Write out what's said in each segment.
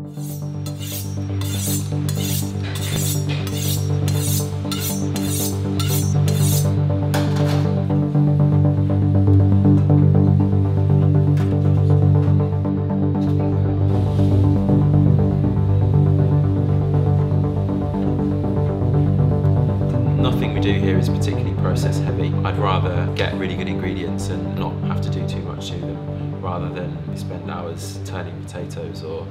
Nothing we do here is particularly process heavy. I'd rather get really good ingredients and not have to do too much to them, rather than spend hours turning potatoes or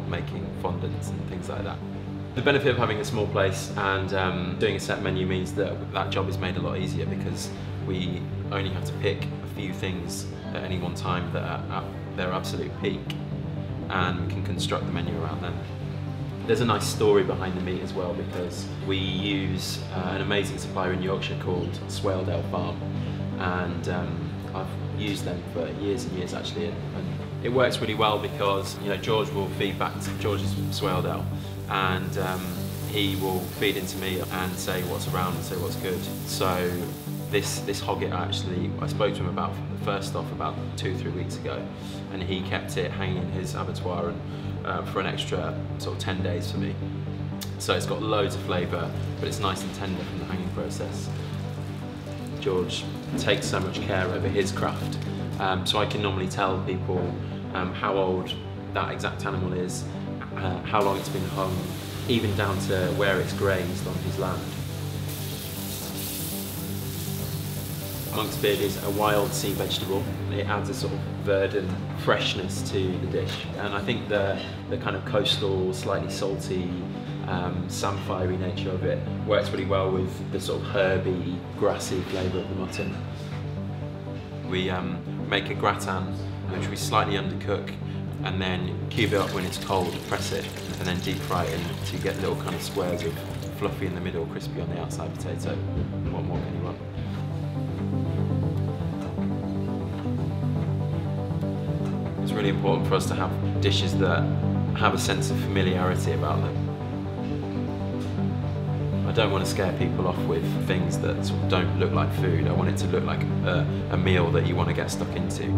making fondants and things like that. The benefit of having a small place and doing a set menu means that that job is made a lot easier, because we only have to pick a few things at any one time that are at their absolute peak, and we can construct the menu around them. There's a nice story behind the meat as well, because we use an amazing supplier in Yorkshire called Swaledale Farm, and I've used them for years and years actually, and it works really well because, you know, George will feed back to George's Swaledale, and he will feed into me and say what's around and say what's good. So this Hogget, I spoke to him about first off about 2-3 weeks ago, and he kept it hanging in his abattoir and for an extra sort of 10 days for me. So it's got loads of flavour, but it's nice and tender from the hanging process. George takes so much care over his craft, so I can normally tell people how old that exact animal is, how long it's been hung, even down to where it's grazed on his land. Monk's beard is a wild sea vegetable. It adds a sort of verdant freshness to the dish, and I think the kind of coastal, slightly salty, samphire-y nature of it works really well with the sort of herby, grassy flavour of the mutton. We make a gratin, which we slightly undercook, and then cube it up when it's cold, press it, and then deep fry it to get little kind of squares of fluffy in the middle, crispy on the outside potato. What more can you want? It's really important for us to have dishes that have a sense of familiarity about them. I don't want to scare people off with things that sort of don't look like food. I want it to look like a meal that you want to get stuck into.